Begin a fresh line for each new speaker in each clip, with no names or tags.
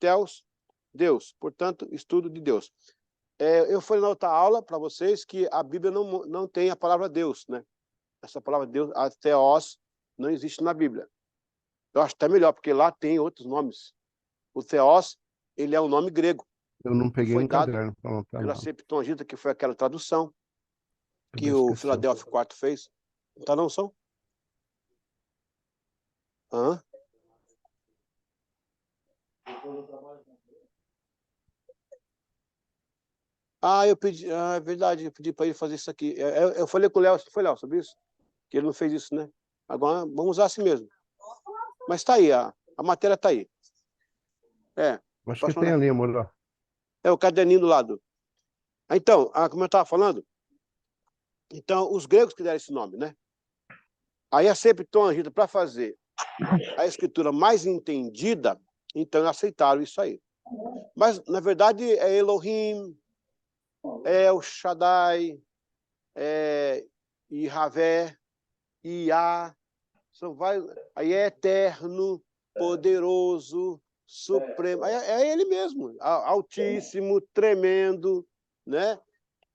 Theos, Deus. Portanto, estudo de Deus. Eu falei na outra aula para vocês que a Bíblia não tem a palavra Deus, né? Essa palavra Deus, a Theos, não existe na Bíblia. Eu acho até melhor, porque lá tem outros nomes. O Theos, ele é um nome grego.
Eu não peguei
Foi
um
dado
caderno para anotar
pela
nada.
Septuaginta, que foi aquela tradução
Eu
que
devo
o
esquecer.
Filadélfio IV fez. Não tá não, São? Hã? Eu pedi, é verdade, eu pedi para ele fazer isso aqui. Eu falei com o Léo, foi Léo, sobre isso? Que ele não fez isso, né? Agora, vamos usar assim mesmo. Mas está aí, a matéria está aí.
Acho que
Posso
tem
mandar?
ali, amor. Ó.
É o caderninho do lado. Então, como eu estava falando, então, os gregos que deram esse nome, né? Aí a Septuaginta, para fazer a escritura mais entendida, então aceitaram isso aí. Mas, na verdade, é Elohim, é o Shaddai, é Yahvé, Iá, são vários, aí é eterno, poderoso, supremo, é ele mesmo, altíssimo, tremendo, né?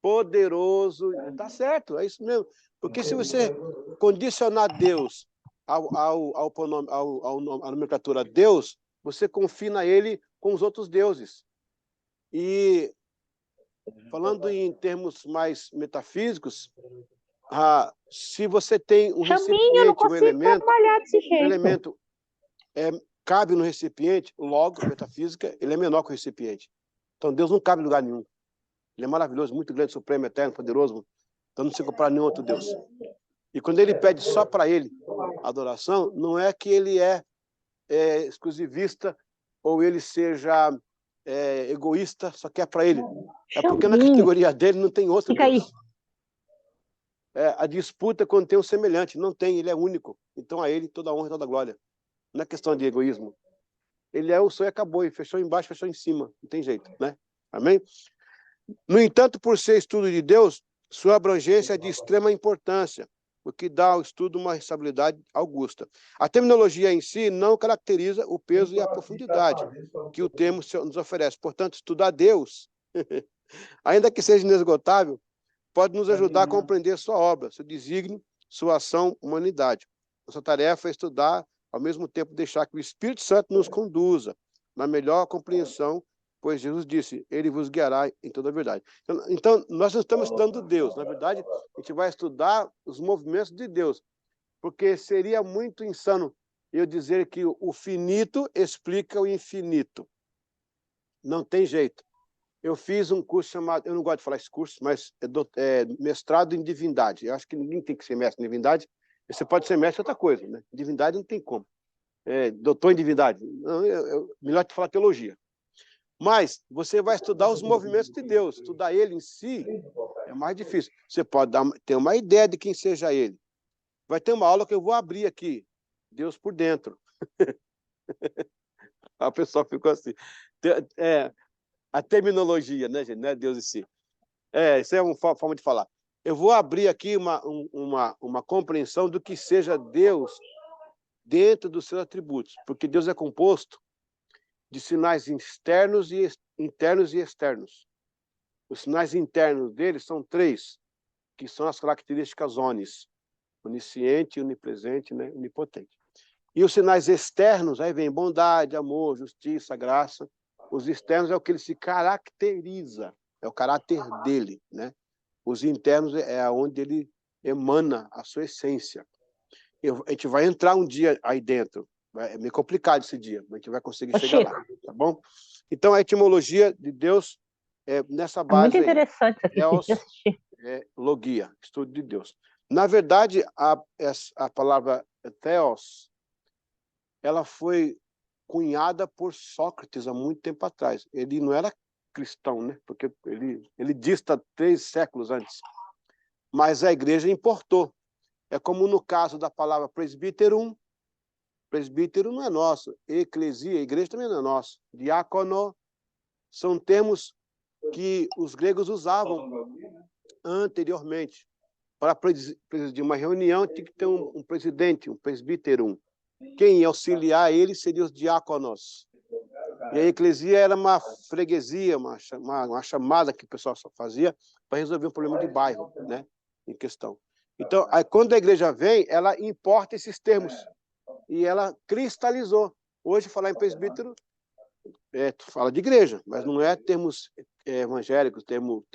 Poderoso, tá certo, é isso mesmo. Porque se você condicionar Deus à nomenclatura Deus, você confina ele com os outros deuses. E falando em termos mais metafísicos, se você tem um
Chaminho, eu não
recipiente,
consigo trabalhar desse
o
jeito.
elemento cabe no recipiente, logo, metafísica, ele é menor que o recipiente. Então Deus não cabe em lugar nenhum. Ele é maravilhoso, muito grande, supremo, eterno, poderoso. Então não se compara a nenhum outro Deus. E quando ele pede só para ele adoração, não é que ele é exclusivista ou ele seja egoísta, só quer para ele. É porque na categoria dele não tem outro
Fica
Deus.
aí.
A disputa é quando tem um semelhante. Não tem, ele é único. Então a ele toda a honra e toda a glória. Não é questão de egoísmo. Ele é o sonho e acabou. E fechou embaixo, fechou em cima. Não tem jeito, né? Amém? No entanto, por ser estudo de Deus, sua abrangência é de extrema importância, o que dá ao estudo uma responsabilidade augusta. A terminologia em si não caracteriza o peso e a profundidade que o termo nos oferece. Portanto, estudar Deus, ainda que seja inesgotável, pode nos ajudar a compreender sua obra, seu desígnio, sua ação, humanidade. Nossa tarefa é estudar, ao mesmo tempo deixar que o Espírito Santo nos conduza na melhor compreensão, pois Jesus disse, ele vos guiará em toda a verdade. Então, nós não estamos estudando Deus, na verdade, a gente vai estudar os movimentos de Deus, porque seria muito insano eu dizer que o finito explica o infinito. Não tem jeito. Eu fiz um curso chamado, eu não gosto de falar esse curso, mas mestrado em divindade. Eu acho que ninguém tem que ser mestre em divindade. Você pode ser mestre em outra coisa, né? Divindade não tem como. Doutor em divindade. Não, melhor te falar teologia. Mas você vai estudar os movimentos de Deus. Estudar ele em si é mais difícil. Você pode ter uma ideia de quem seja ele. Vai ter uma aula que eu vou abrir aqui. Deus por dentro. A pessoa ficou assim. A terminologia, né, gente? Não é Deus em si. Isso é uma forma de falar. Eu vou abrir aqui uma compreensão do que seja Deus dentro dos seus atributos, porque Deus é composto de sinais internos e externos. Os sinais internos dele são 3, que são as características onis: onisciente, onipresente, né, onipotente. E os sinais externos, aí vem bondade, amor, justiça, graça. Os externos é o que ele se caracteriza, é o caráter dele, né? Os internos é onde ele emana a sua essência. A gente vai entrar um dia aí dentro. É meio complicado esse dia, mas a gente vai conseguir chegar lá, tá bom? Então, a etimologia de Deus é nessa base
muito
aí.
interessante isso aqui,
Theos,
de assistir.
logia, estudo de Deus. Na verdade, a palavra Theos, ela foi cunhada por Sócrates há muito tempo atrás. Ele não era cristão, né? Porque ele dista 3 séculos antes. Mas a igreja importou. É como no caso da palavra presbíterum. Presbítero não é nosso. Eclesia, igreja também não é nosso. Diácono são termos que os gregos usavam anteriormente. Para presidir uma reunião, tinha que ter um presidente, um presbíterum. Quem ia auxiliar ele seria os diáconos. E a eclesia era uma freguesia, uma chamada que o pessoal só fazia para resolver um problema de bairro, né, em questão. Então, aí, quando a igreja vem, ela importa esses termos e ela cristalizou. Hoje, falar em presbítero, tu fala de igreja, mas não é termos evangélicos, termo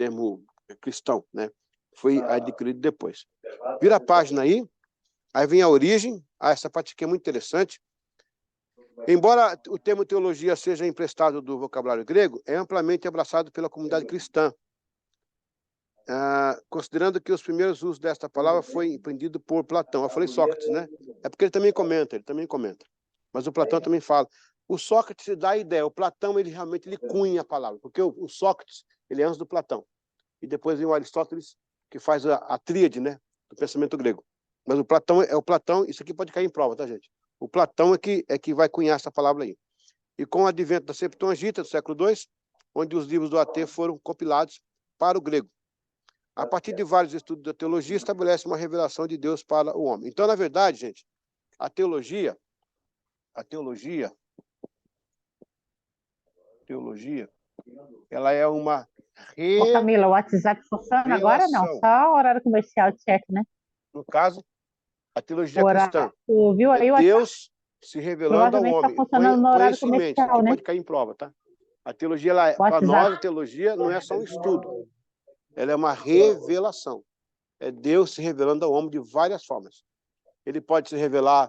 cristão, né? Foi adquirido depois. Vira a página aí vem a origem. Essa parte aqui é muito interessante. Embora o termo teologia seja emprestado do vocabulário grego, é amplamente abraçado pela comunidade cristã, considerando que os primeiros usos desta palavra foi empreendido por Platão. Eu falei Sócrates, né? É porque ele também comenta. Mas o Platão também fala. O Sócrates dá a ideia, o Platão ele realmente cunha a palavra, porque o Sócrates ele é antes do Platão. E depois vem o Aristóteles, que faz a tríade, né, do pensamento grego. Mas o Platão é o Platão, isso aqui pode cair em prova, tá, gente? O Platão é que vai cunhar essa palavra aí. E com o advento da Septuaginta, do século II, onde os livros do AT foram compilados para o grego. A partir de vários estudos da teologia, estabelece uma revelação de Deus para o homem. Então, na verdade, gente, a teologia, ela é uma
Ô, Camila, o WhatsApp funciona agora? Não,
revelação.
só o horário comercial de cheque, né?
No caso, a teologia
O horário,
cristã.
tu viu aí o WhatsApp?
Deus se revelando ao
Provavelmente está
homem.
funcionando no horário
Põe isso em mente, isso
comercial,
aqui
né?
pode cair em prova, tá? A teologia, para nós, a teologia não é só um estudo. Ela é uma revelação. É Deus se revelando ao homem de várias formas. Ele pode se revelar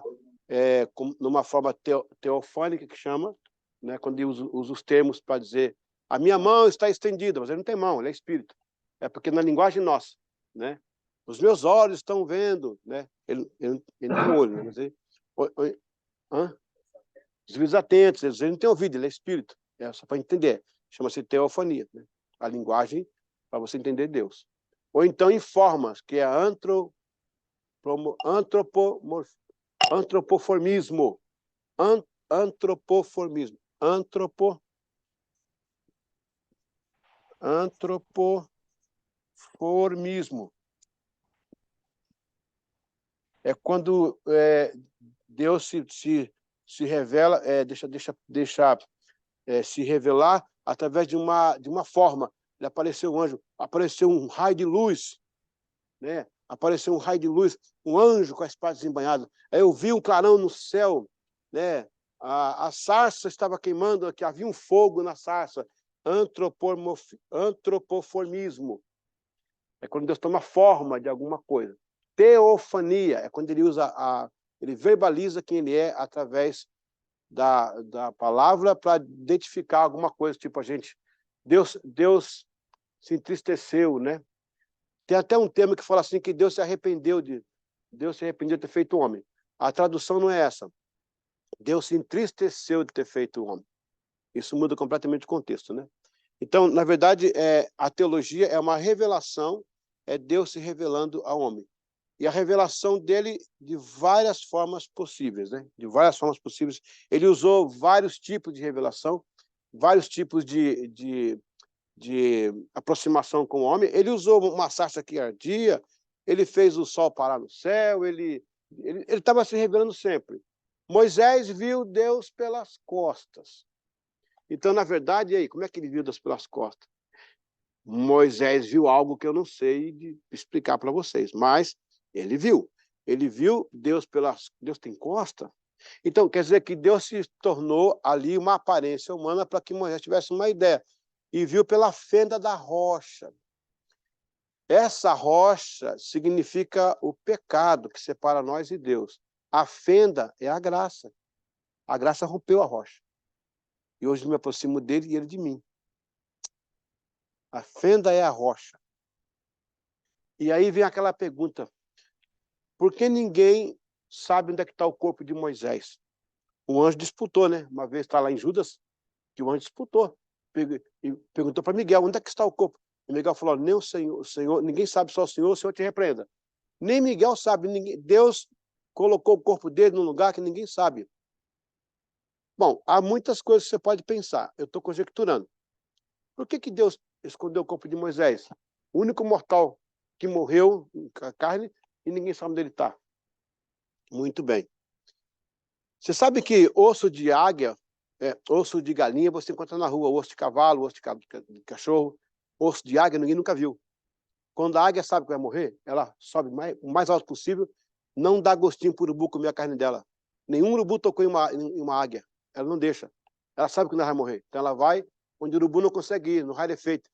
numa forma teofânica, que chama, né, quando ele usa os termos para dizer a minha mão está estendida, mas ele não tem mão, ele é espírito. É porque na linguagem nossa, né? Os meus olhos estão vendo, né? Ele não tem olho, né? Mas os ouvidos atentos, ele não tem ouvido, ele é espírito. É só para entender. Chama-se teofania, né? A linguagem para você entender Deus. Ou então em formas, que é antropoformismo. Antropoformismo. É quando Deus se revela, se revelar através de uma forma. Ele apareceu um anjo, apareceu um raio de luz, né? Apareceu um raio de luz, um anjo com a espada desembainhada. Aí eu vi um clarão no céu, né? A sarça estava queimando, que havia um fogo na sarça. Antropoformismo. É quando Deus toma forma de alguma coisa. Teofania é quando ele ele verbaliza quem ele é através da palavra para identificar alguma coisa, tipo Deus se entristeceu, né? Tem até um termo que fala assim que Deus se arrependeu de ter feito o homem. A tradução não é essa. Deus se entristeceu de ter feito o homem. Isso muda completamente o contexto, né? Então, na verdade, a teologia é uma revelação, é Deus se revelando ao homem. E a revelação dele de várias formas possíveis, né? De várias formas possíveis. Ele usou vários tipos de revelação, vários tipos de aproximação com o homem. Ele usou uma sarça que ardia, ele fez o sol parar no céu, ele estava se revelando sempre. Moisés viu Deus pelas costas. Então, na verdade, e aí, como é que ele viu Deus pelas costas? Moisés viu algo que eu não sei explicar para vocês, mas ele viu. Ele viu Deus Deus tem costa? Então, quer dizer que Deus se tornou ali uma aparência humana para que Moisés tivesse uma ideia. E viu pela fenda da rocha. Essa rocha significa o pecado que separa nós e Deus. A fenda é a graça. A graça rompeu a rocha. E hoje eu me aproximo dele e ele de mim. A fenda é a rocha. E aí vem aquela pergunta: por que ninguém sabe onde é que está o corpo de Moisés? O anjo disputou, né? Uma vez está lá em Judas, que o anjo disputou. E perguntou para Miguel, onde é que está o corpo? E Miguel falou, nem o Senhor, ninguém sabe, só o Senhor te repreenda. Nem Miguel sabe, Deus colocou o corpo dele num lugar que ninguém sabe. Bom, há muitas coisas que você pode pensar. Eu estou conjecturando. Por que Deus escondeu o corpo de Moisés? O único mortal que morreu com a carne e ninguém sabe onde ele está. Muito bem. Você sabe que osso de águia Osso de galinha você encontra na rua, osso de cavalo, osso de cachorro, osso de águia ninguém nunca viu. Quando a águia sabe que vai morrer, ela sobe o mais alto possível, não dá gostinho para o urubu comer a carne dela. Nenhum urubu tocou em uma águia. Ela não deixa. Ela sabe que não vai morrer. Então ela vai onde o urubu não consegue ir, no raio de efeito.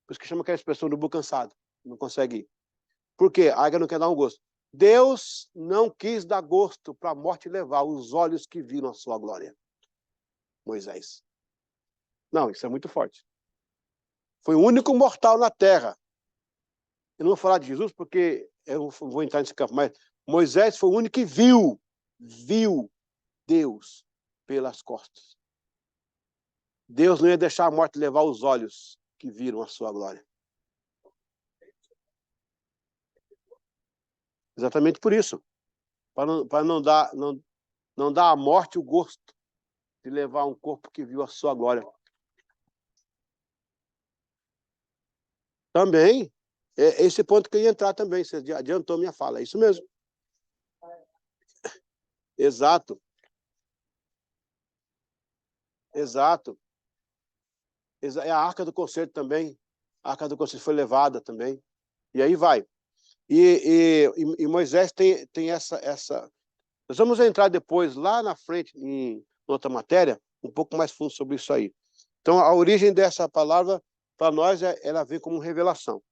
Por isso que chama aquela expressão urubu cansado. Não consegue ir. Por quê? A águia não quer dar um gosto. Deus não quis dar gosto para a morte levar os olhos que viram a sua glória. Moisés. Não, isso é muito forte. Foi o único mortal na terra. Eu não vou falar de Jesus porque eu vou entrar nesse campo, mas Moisés foi o único que viu Deus pelas costas. Deus não ia deixar a morte levar os olhos que viram a sua glória. Exatamente por isso. Para não dar à morte o gosto de levar um corpo que viu a sua glória. Também, esse ponto que eu ia entrar também, você adiantou minha fala, é isso mesmo. Exato. Exato. É a Arca do Concerto também. A Arca do Concerto foi levada também. E aí vai. E Moisés tem essa... Nós vamos entrar depois, lá na frente, em outra matéria, um pouco mais fundo sobre isso aí. Então, a origem dessa palavra, para nós, ela vem como revelação.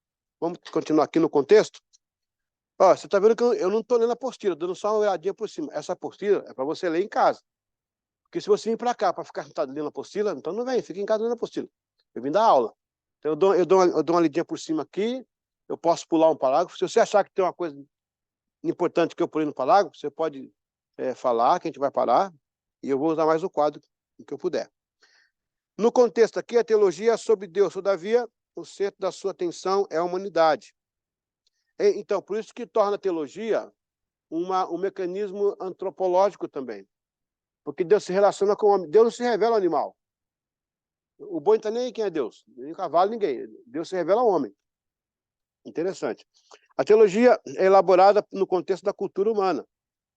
Vamos continuar aqui no contexto? Ó, você está vendo que eu não estou lendo a apostila, dando só uma olhadinha por cima. Essa apostila é para você ler em casa. Porque se você vir para cá para ficar sentado lendo a apostila, então não vem, fica em casa lendo a apostila. Eu vim dar aula. Então eu dou uma lidinha por cima aqui, eu posso pular um parágrafo. Se você achar que tem uma coisa importante que eu pulei no parágrafo, você pode falar, que a gente vai parar, e eu vou usar mais o quadro que eu puder. No contexto aqui, a teologia é sobre Deus, todavia, o centro da sua atenção é a humanidade. Então, por isso que torna a teologia um mecanismo antropológico também. Porque Deus se relaciona com o homem. Deus não se revela ao animal. O boi não está nem aí quem é Deus. Nem o cavalo, ninguém. Deus se revela ao homem. Interessante. A teologia é elaborada no contexto da cultura humana.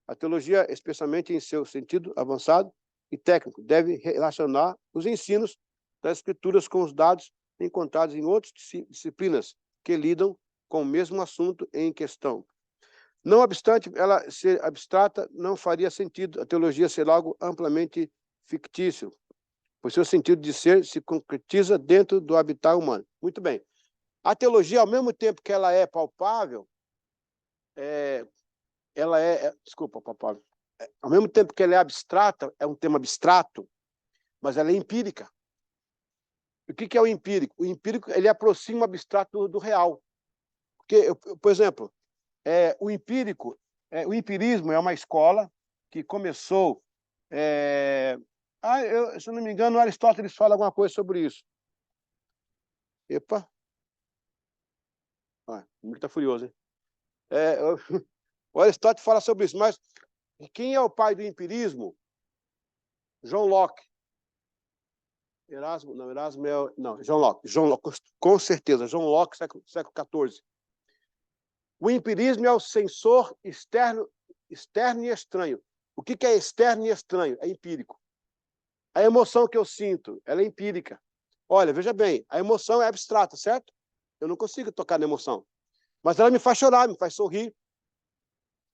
A teologia, especialmente em seu sentido avançado e técnico, deve relacionar os ensinos das escrituras com os dados encontrados em outras disciplinas que lidam com o mesmo assunto em questão. Não obstante ela ser abstrata, não faria sentido a teologia ser algo amplamente fictício, pois seu sentido de ser se concretiza dentro do habitat humano. Muito bem. A teologia, ao mesmo tempo que ela é palpável, palpável. Ao mesmo tempo que ela é abstrata, é um tema abstrato, mas ela é empírica. O que é o empírico? O empírico, ele aproxima o abstrato do real. Porque, por exemplo, o empirismo é uma escola que começou... se eu não me engano, Aristóteles fala alguma coisa sobre isso. Epa! O amigo está furioso, hein? O Aristóteles fala sobre isso, mas quem é o pai do empirismo? John Locke. Erasmo é... Não, John Locke, com certeza, John Locke, século XIV. O empirismo é o sensor externo e estranho. O que é externo e estranho? É empírico. A emoção que eu sinto, ela é empírica. Olha, veja bem, a emoção é abstrata, certo? Eu não consigo tocar na emoção. Mas ela me faz chorar, me faz sorrir.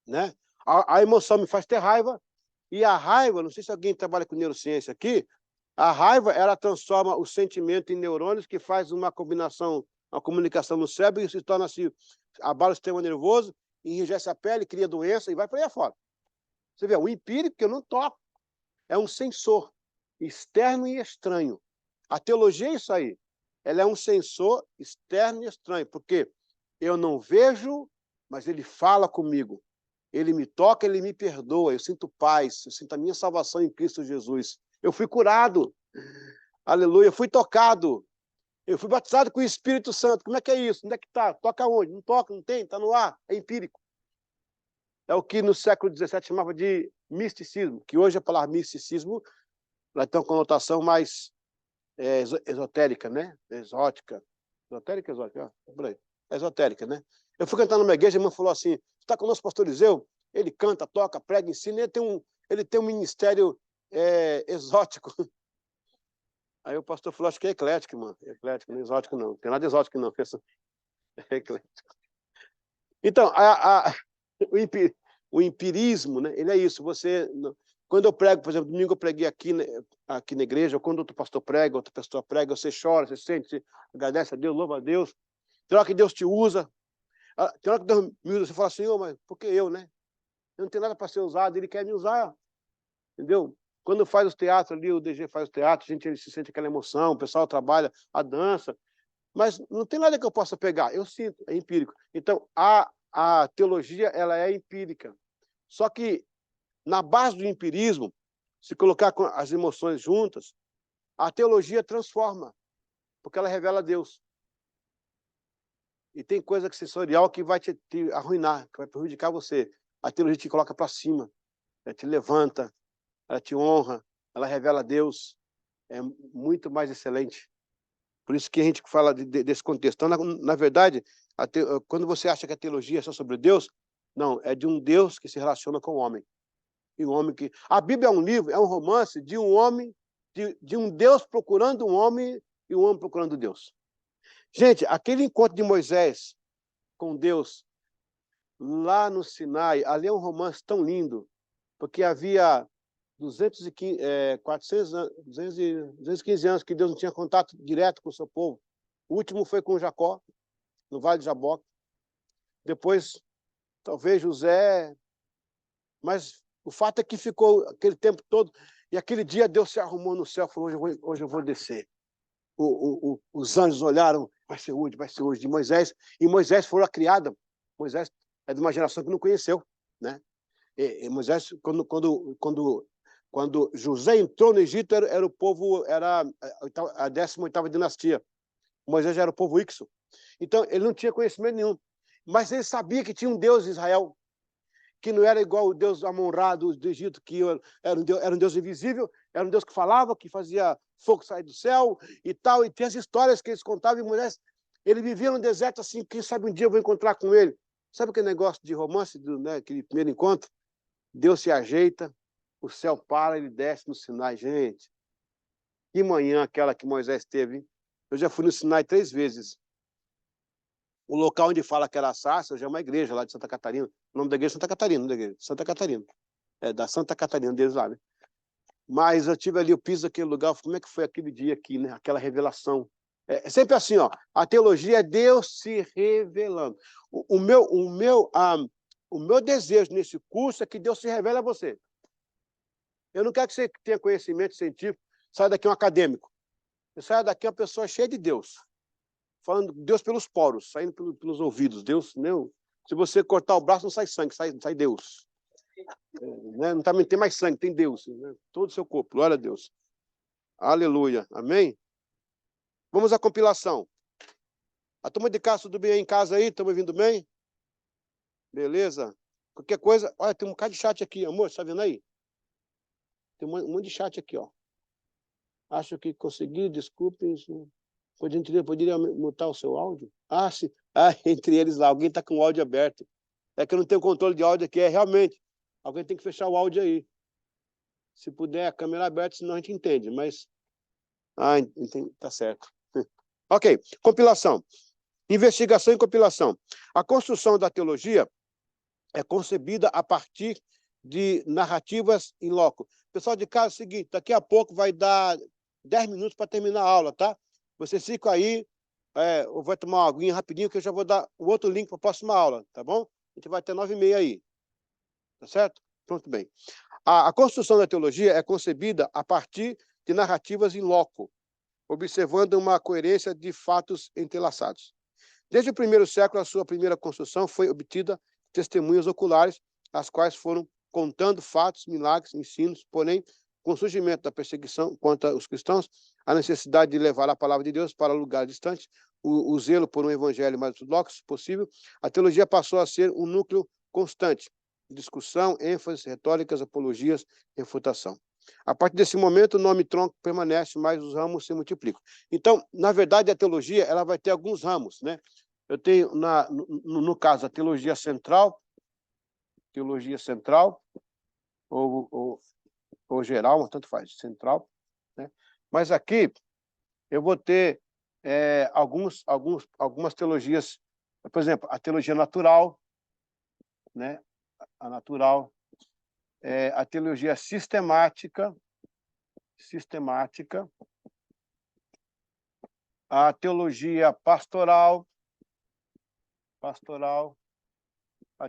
Né? A emoção me faz ter raiva. E a raiva, não sei se alguém trabalha com neurociência aqui, a raiva, ela transforma o sentimento em neurônios que faz uma comunicação no cérebro e se torna assim, abala o sistema nervoso, enrijece a pele, cria doença e vai para aí afora. Você vê, o empírico que eu não toco é um sensor externo e estranho. A teologia é isso aí. Ela é um sensor externo e estranho, porque eu não vejo, mas ele fala comigo. Ele me toca, ele me perdoa. Eu sinto paz, eu sinto a minha salvação em Cristo Jesus. Eu fui curado. Aleluia. Eu fui tocado. Eu fui batizado com o Espírito Santo. Como é que é isso? Onde é que está? Toca onde? Não toca, não tem, está no ar. É empírico. É o que no século XVII chamava de misticismo, que hoje a palavra misticismo ela tem uma conotação mais esotérica, né? Exótica. Esotérica, exótica? Por aí. Esotérica, né? Eu fui cantar numa igreja, a irmã falou assim, está com o nosso pastor Eliseu? Ele canta, toca, prega, ensina, ele tem um ministério exótico. Aí o pastor falou, acho que é eclético, mano. Eclético, não é exótico, não. Não tem nada exótico, não. É eclético. Então, o empirismo, né, ele é isso. Quando eu prego, por exemplo, domingo eu preguei aqui na igreja, ou quando outro pastor prega, outra pessoa prega, você chora, você sente, você agradece a Deus, louva a Deus. Tem hora que Deus te usa. Tem hora que Deus me usa, você fala, Senhor, mas por que eu, né? Eu não tenho nada para ser usado, Ele quer me usar. Entendeu? Quando faz os teatros ali, o DG faz o teatro, ele se sente aquela emoção, o pessoal trabalha a dança, mas não tem nada que eu possa pegar, eu sinto, é empírico. Então, a teologia, ela é empírica. Só que, na base do empirismo, se colocar as emoções juntas, a teologia transforma, porque ela revela Deus. E tem coisa sensorial que vai te arruinar, que vai prejudicar você. A teologia te coloca para cima, ela te levanta, ela te honra, ela revela Deus. É muito mais excelente. Por isso que a gente fala desse contexto. Então, na verdade, quando você acha que a teologia é só sobre Deus, não, é de um Deus que se relaciona com o homem. E um homem que... A Bíblia é um livro, é um romance de um homem, de um Deus procurando um homem e um homem procurando Deus. Gente, aquele encontro de Moisés com Deus lá no Sinai, ali é um romance tão lindo, porque havia 215 anos que Deus não tinha contato direto com o seu povo. O último foi com Jacó, no Vale de Jaboque. Depois, talvez José. Mas o fato é que ficou aquele tempo todo, e aquele dia Deus se arrumou no céu e falou, hoje eu vou descer. Os anjos olharam, vai ser hoje, de Moisés. E Moisés foi a criada. Moisés é de uma geração que não conheceu, né? E Moisés, quando José entrou no Egito, era o povo, era a 18ª dinastia. Moisés já era o povo Ixo. Então, ele não tinha conhecimento nenhum. Mas ele sabia que tinha um Deus em Israel, que não era igual o Deus Amon-Ra do Egito, que era um Deus invisível, era um Deus que falava, que fazia fogo sair do céu e tal. E tem as histórias que eles contavam. E Moisés, ele vivia no deserto assim, quem sabe um dia eu vou encontrar com ele. Sabe aquele negócio de romance, aquele primeiro encontro? Deus se ajeita, o céu para, ele desce no Sinai. Gente, que manhã aquela que Moisés teve, hein? Eu já fui no Sinai 3 vezes. O local onde fala que era a sarça, hoje é uma igreja lá de Santa Catarina. O nome da igreja é Santa Catarina, não da igreja? Santa Catarina. É da Santa Catarina deles lá, né? Mas eu tive ali, eu piso naquele lugar, como é que foi aquele dia aqui, né? Aquela revelação. É sempre assim, ó. A teologia é Deus se revelando. O meu desejo nesse curso é que Deus se revele a você. Eu não quero que você tenha conhecimento científico, saia daqui um acadêmico. Você saia daqui uma pessoa cheia de Deus. Falando Deus pelos poros, saindo pelos ouvidos. Deus, não. Se você cortar o braço, não sai sangue, sai Deus. Não tem mais sangue, tem Deus. Né? Todo o seu corpo, glória a Deus. Aleluia, amém? Vamos à compilação. A turma de casa, tudo bem aí em casa aí? Estamos vindo bem? Beleza? Qualquer coisa, olha, tem um bocado de chat aqui, amor, está vendo aí? Tem um monte de chat aqui, ó. Acho que consegui, desculpem. Poderia mutar o seu áudio? Ah, sim. Ah, entre eles lá, alguém está com o áudio aberto. É que eu não tenho controle de áudio aqui, realmente. Alguém tem que fechar o áudio aí. Se puder, a câmera aberta, senão a gente entende, mas... Ah, tá certo. Ok, compilação. Investigação e compilação. A construção da teologia é concebida a partir de narrativas in loco. Pessoal de casa, é o seguinte, daqui a pouco vai dar 10 minutos para terminar a aula, tá? Vocês ficam aí, eu vou tomar uma aguinha rapidinho, que eu já vou dar o outro link para a próxima aula, tá bom? A gente vai até 9h30 aí. Tá certo? Pronto, bem. A construção da teologia é concebida a partir de narrativas in loco, observando uma coerência de fatos entrelaçados. Desde o primeiro século, a sua primeira construção foi obtida de testemunhas oculares, as quais foram contando fatos, milagres, ensinos, porém, com o surgimento da perseguição contra os cristãos, a necessidade de levar a palavra de Deus para lugares distantes, o zelo por um evangelho mais ortodoxo possível, a teologia passou a ser um núcleo constante de discussão, ênfases, retóricas, apologias, refutação. A partir desse momento, o nome tronco permanece, mas os ramos se multiplicam. Então, na verdade, a teologia ela vai ter alguns ramos, né? Eu tenho, no caso, a teologia central ou geral, tanto faz, central, né? Mas aqui eu vou ter algumas teologias, por exemplo, a teologia natural, né? A natural, a teologia sistemática, a teologia pastoral,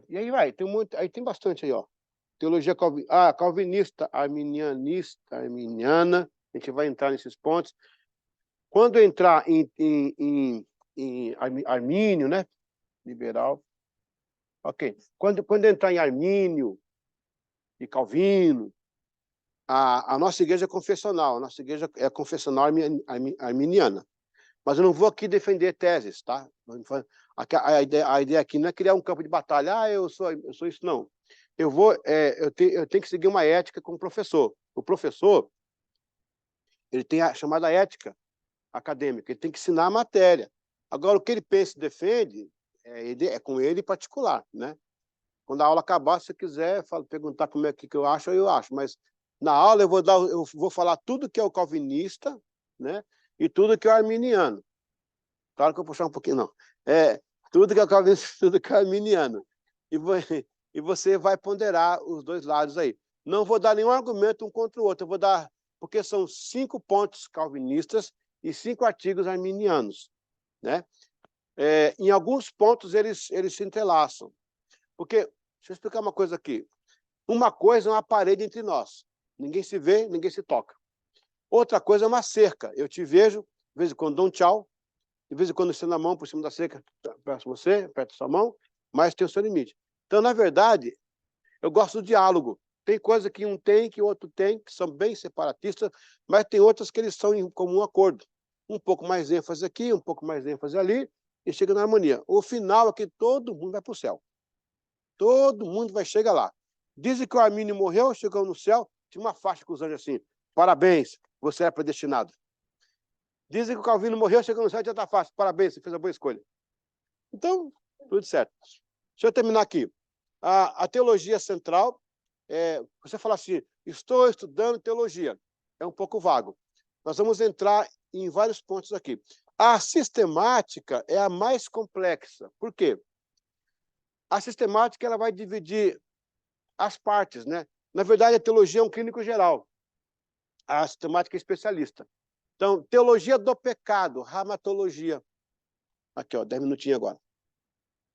e aí vai, tem muito, aí tem bastante aí, ó. Teologia calvinista, arminiana, a gente vai entrar nesses pontos. Quando entrar em Armínio, né? Liberal. Ok. Quando entrar em Armínio e Calvino, a nossa igreja é confessional, a nossa igreja é confessional arminiana. Mas eu não vou aqui defender teses, tá? A ideia aqui não é criar um campo de batalha. Eu sou isso, não. Eu tenho que seguir uma ética com o professor. O professor, ele tem a chamada ética acadêmica, ele tem que ensinar a matéria. Agora, o que ele pensa e defende é com ele em particular, né? Quando a aula acabar, se você quiser perguntar como é que eu acho, mas na aula eu vou falar tudo que é o calvinista, né? E tudo que é o arminiano. Claro que eu vou puxar um pouquinho, não. Tudo que é o calvinista, tudo que é o arminiano. E você vai ponderar os dois lados aí. Não vou dar nenhum argumento um contra o outro, eu vou dar, porque são 5 pontos calvinistas e 5 artigos arminianos, né? Em alguns pontos eles se entrelaçam. Porque, deixa eu explicar uma coisa aqui. Uma coisa é uma parede entre nós. Ninguém se vê, ninguém se toca. Outra coisa é uma cerca. Eu te vejo, de vez em quando dou um tchau, de vez em quando estendo a mão por cima da cerca, perto de você, perto da sua mão, mas tem o seu limite. Então, na verdade, eu gosto do diálogo. Tem coisa que um tem, que o outro tem, que são bem separatistas, mas tem outras que eles são em comum acordo. Um pouco mais ênfase aqui, um pouco mais ênfase ali, e chega na harmonia. O final é que todo mundo vai para o céu. Todo mundo vai chegar lá. Dizem que o Armínio morreu, chegou no céu, tinha uma faixa com os anjos assim: parabéns, você é predestinado. Dizem que o Calvino morreu, chegou no céu, já está fácil. Parabéns, você fez a boa escolha. Então, tudo certo. Deixa eu terminar aqui. A teologia central, você fala assim, estou estudando teologia. É um pouco vago. Nós vamos entrar em vários pontos aqui. A sistemática é a mais complexa. Por quê? A sistemática ela vai dividir as partes, né? Na verdade, a teologia é um clínico geral. A sistemática é especialista. Então, teologia do pecado, ramatologia. Aqui, ó, 10 minutinhos agora.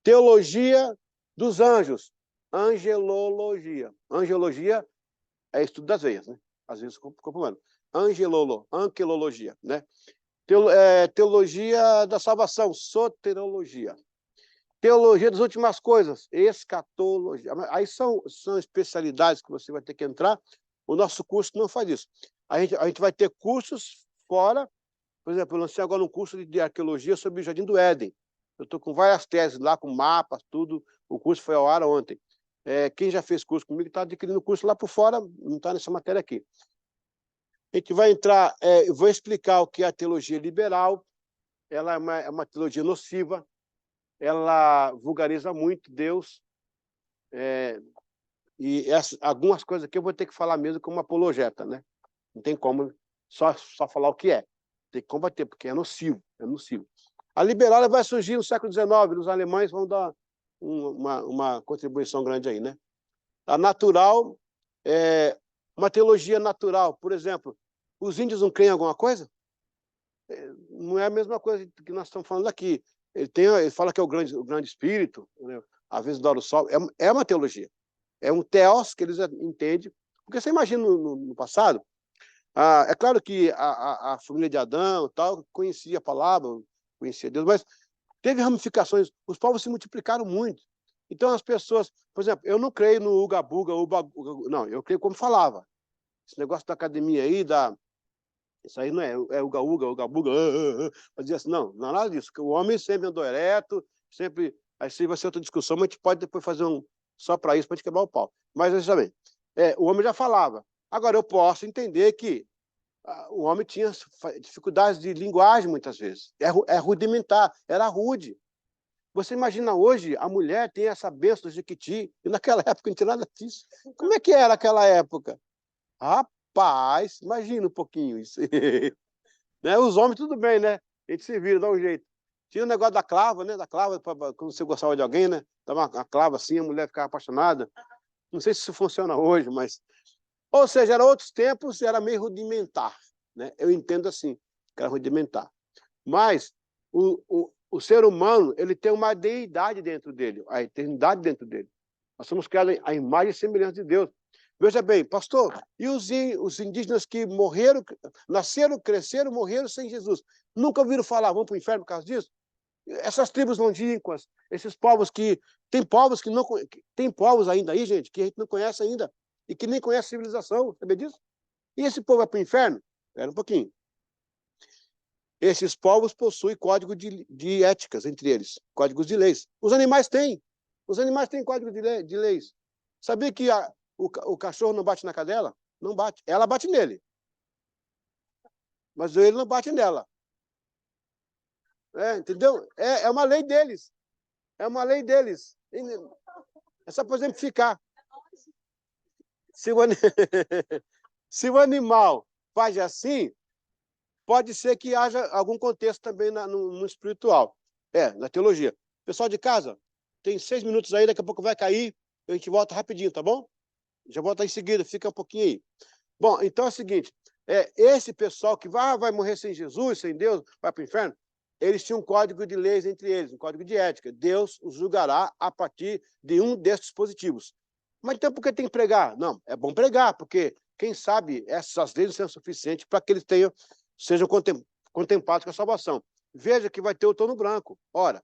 Teologia dos anjos, angelologia. Angelologia é estudo das veias, né? Às vezes ficou humano. Angelologia, né? Teologia da salvação, soterologia. Teologia das últimas coisas, escatologia. Aí são especialidades que você vai ter que entrar. O nosso curso não faz isso. A gente vai ter cursos fora. Por exemplo, eu lancei agora um curso de arqueologia sobre o Jardim do Éden. Eu estou com várias teses lá, com mapas, tudo. O curso foi ao ar ontem. Quem já fez curso comigo está adquirindo curso lá por fora, não está nessa matéria aqui. A gente vai entrar, eu vou explicar o que é a teologia liberal. Ela é uma teologia nociva. Ela vulgariza muito Deus, e algumas coisas aqui eu vou ter que falar mesmo como apologeta, né? Não tem como só falar o que é. Tem que combater, porque é nocivo, é nocivo. A liberal ela vai surgir no século XIX, os alemães vão dar uma contribuição grande aí, né? A natural, uma teologia natural, por exemplo, os índios não creem em alguma coisa? Não é a mesma coisa que nós estamos falando aqui. Ele fala que é o grande espírito, né? Às vezes adora o sol. É uma teologia. É um teos que eles entendem. Porque você imagina no passado, é claro que a família de Adão tal, conhecia a palavra, conhecia Deus, mas teve ramificações. Os povos se multiplicaram muito. Então as pessoas, por exemplo, eu não creio no uga-buga, não, eu creio como falava. Esse negócio da academia aí, isso aí não é uga-uga, uga-buga, fazia assim, não é nada disso. O homem sempre andou ereto, sempre. Aí se vai ser outra discussão, mas a gente pode depois fazer só para isso, para a gente quebrar o pau. Mas, veja bem, o homem já falava. Agora, eu posso entender que o homem tinha dificuldades de linguagem, muitas vezes. É rudimentar, era rude. Você imagina hoje, a mulher tem essa bênção de Jequiti, e naquela época não tinha nada disso. Como é que era aquela época? Rapaz, imagina um pouquinho isso. Né? Os homens, tudo bem, né? A gente se vira, dá um jeito. Tinha o negócio da clava, né? Da clava, quando você gostava de alguém, né? Dava uma clava assim, a mulher ficava apaixonada. Não sei se isso funciona hoje, mas... Ou seja, eram outros tempos, era meio rudimentar, né? Eu entendo assim, que era rudimentar. Mas o ser humano, ele tem uma deidade dentro dele, a eternidade dentro dele. Nós somos criados à imagem e semelhança de Deus. Veja bem, pastor, e os indígenas que morreram, nasceram, cresceram, morreram sem Jesus? Nunca ouviram falar, vão para o inferno por causa disso? Essas tribos longínquas, esses povos que... Tem povos ainda aí, gente, que a gente não conhece ainda, e que nem conhece civilização, sabe disso? E esse povo vai para o inferno? Espera um pouquinho. Esses povos possuem código de éticas entre eles, códigos de leis. Os animais têm. Os animais têm código de leis. Sabia que o cachorro não bate na cadela? Não bate. Ela bate nele. Mas ele não bate nela. Entendeu? É uma lei deles. É uma lei deles. É só para exemplificar. Se o animal faz assim, pode ser que haja algum contexto também no espiritual. Na teologia. Pessoal de casa, tem 6 minutos aí, daqui a pouco vai cair, a gente volta rapidinho, tá bom? Já volta em seguida, fica um pouquinho aí. Bom, então é o seguinte, esse pessoal que vai morrer sem Jesus, sem Deus, vai para o inferno, eles tinham um código de leis entre eles, um código de ética. Deus os julgará a partir de um desses dispositivos. Mas então por que tem que pregar? Não, é bom pregar, porque quem sabe essas leis não são suficientes para que eles sejam contemplados com a salvação. Veja que vai ter o trono branco. Ora,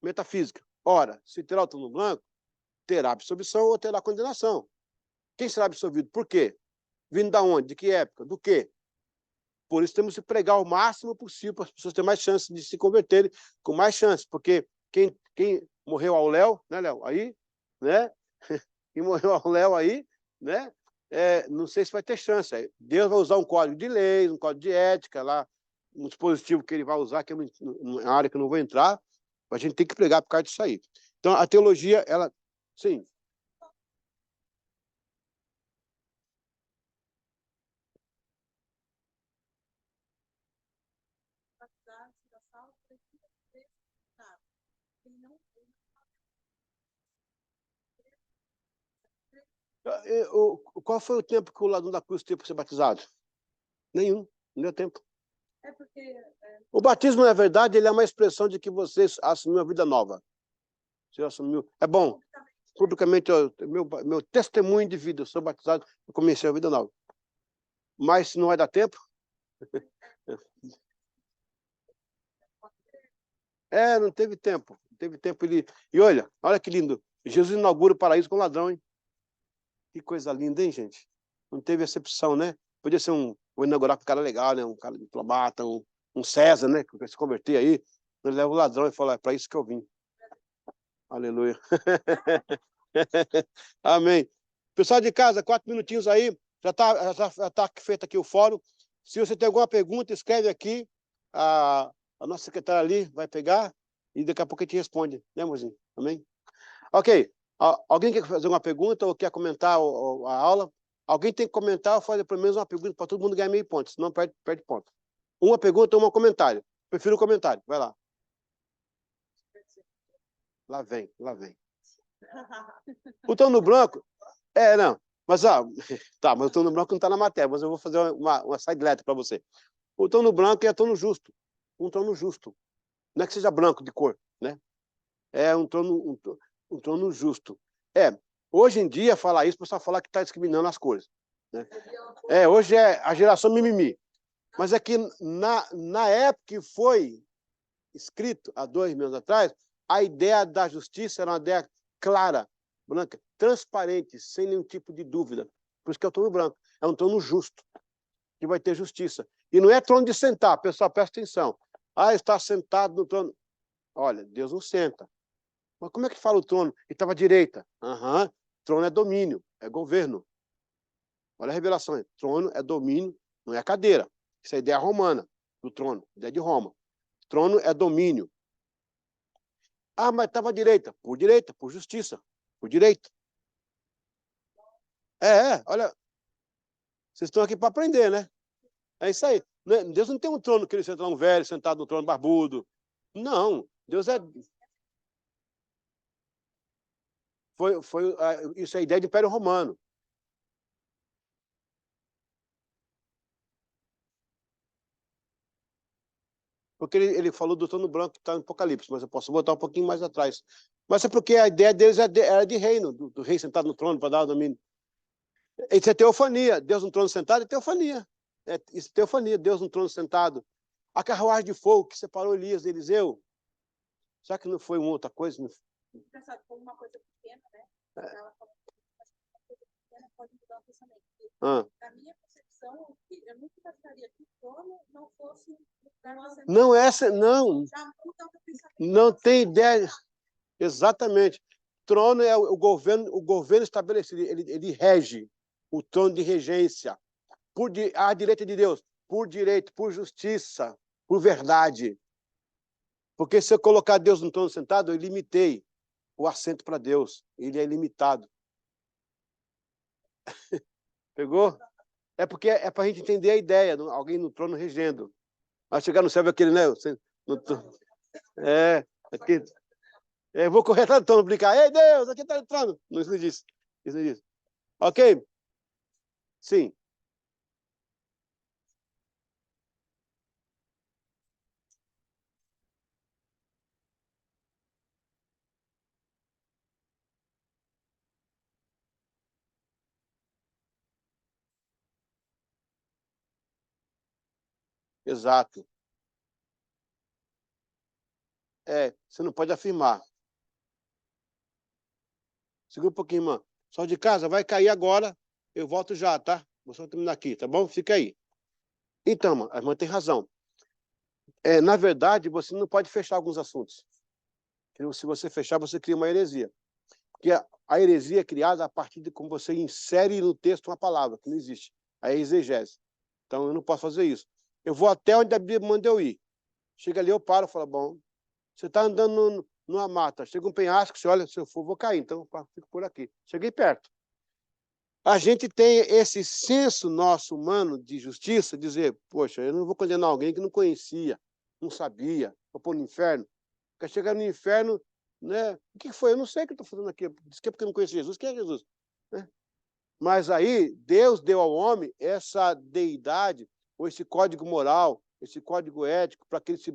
metafísica. Ora, se terá o trono branco, terá absolvição ou terá condenação. Quem será absolvido? Por quê? Vindo da onde? De que época? Do quê? Por isso temos que pregar o máximo possível para as pessoas terem mais chances de se converterem, com mais chances, porque quem morreu ao Léo, né, Léo? Aí, né? Quem morreu ao Léo aí, né? Não sei se vai ter chance. Deus vai usar um código de leis, um código de ética, lá, um dispositivo que ele vai usar, que é uma área que eu não vou entrar, a gente tem que pregar por causa disso aí. Então, a teologia, ela... Sim. Qual foi o tempo que o ladrão da cruz teve para ser batizado? Nenhum, não deu tempo. O batismo, na verdade, ele é uma expressão de que você assumiu a vida nova. Você assumiu. É bom. Publicamente, meu testemunho de vida, eu sou batizado, eu comecei a vida nova. Mas se não vai dar tempo... não teve tempo. Não teve tempo. E olha que lindo. Jesus inaugura o paraíso com ladrão, hein? Que coisa linda, hein, gente? Não teve acepção, né? Podia ser vou inaugurar com um cara legal, né? Um cara diplomata, um César, né? Que vai se converter aí. Ele leva o ladrão e fala, é para isso que eu vim. Aleluia. Amém. Pessoal de casa, 4 minutinhos aí. Já tá feito aqui o fórum. Se você tem alguma pergunta, escreve aqui. A nossa secretária ali vai pegar e daqui a pouco a gente responde. Né, mozinho? Amém? Ok. Alguém quer fazer uma pergunta ou quer comentar a aula? Alguém tem que comentar ou fazer pelo menos uma pergunta para todo mundo ganhar meio ponto, senão perde ponto. Uma pergunta ou um comentário. Prefiro o comentário. Vai lá. Lá vem. O trono branco... não. Mas, mas o trono branco não está na matéria, mas eu vou fazer uma side letter para você. O trono branco é trono justo. Um trono justo. Não é que seja branco de cor, né? É um trono justo. Hoje em dia, falar isso, o pessoal fala que está discriminando as cores. Né? Hoje é a geração mimimi. Mas é que na época que foi escrito, há 2.000 anos atrás, a ideia da justiça era uma ideia clara, branca, transparente, sem nenhum tipo de dúvida. Por isso que é o trono branco. É um trono justo, que vai ter justiça. E não é trono de sentar, pessoal, presta atenção. Está sentado no trono. Olha, Deus não senta. Mas como é que fala o trono? Ele estava à direita. Trono é domínio, é governo. Olha a revelação. Trono é domínio, não é cadeira. Isso é a ideia romana do trono, ideia de Roma. Trono é domínio. Mas estava à direita. Por justiça. Por direito. Olha. Vocês estão aqui para aprender, né? É isso aí. Deus não tem um trono que ele senta um velho sentado no trono barbudo. Não, Deus é... Isso é a ideia de Império Romano. Porque ele falou do trono branco que está no Apocalipse, mas eu posso voltar um pouquinho mais atrás. Mas é porque a ideia deles era de reino, do rei sentado no trono para dar o domínio. Isso é teofania. Deus no trono sentado é teofania. Isso é teofania, Deus no trono sentado. A carruagem de fogo que separou Elias de Eliseu. Será que não foi uma outra coisa?
Engraçado, foi uma coisa pequena, né? Ela falou que uma coisa pequena pode mudar o pensamento. Na minha concepção, eu nunca imaginaria que o trono não fosse lugar de sentar.
Não, essa não.
Já muda o pensamento.
Não tem ideia. Exatamente. Trono é o governo estabelecido, ele rege, o trono de regência, à direita de Deus, por direito, por justiça, por verdade. Porque se eu colocar Deus no trono sentado, eu limitei o assento para Deus, ele é ilimitado. Pegou? É porque é para a gente entender a ideia, alguém no trono regendo. Vai chegar no céu e aquele, né? Aqui. Eu vou correr atrás do trono, brincar. Ei, Deus, aqui está o trono. Não, isso não disse. Isso não disse. Ok? Sim. Exato. Você não pode afirmar. Segura um pouquinho, irmã. Só de casa, vai cair agora. Eu volto já, tá? Vou só terminar aqui, tá bom? Fica aí. Então, a irmã tem razão. Na verdade, você não pode fechar alguns assuntos. Se você fechar, você cria uma heresia. Porque a heresia é criada a partir de como você insere no texto uma palavra, que não existe. A exegese. Então, eu não posso fazer isso. Eu vou até onde a Bíblia manda eu ir. Chega ali, eu paro e falo, bom, você está andando numa mata, chega um penhasco, você olha, se eu for, vou cair, então fico por aqui. Cheguei perto. A gente tem esse senso nosso humano de justiça, dizer, poxa, eu não vou condenar alguém que não conhecia, não sabia, vou pôr no inferno. Porque chegar no inferno, né? O que foi? Eu não sei o que eu estou fazendo aqui. Diz que é porque eu não conheço Jesus. Quem é Jesus? Né? Mas aí, Deus deu ao homem essa deidade, ou esse código moral, esse código ético, para que ele se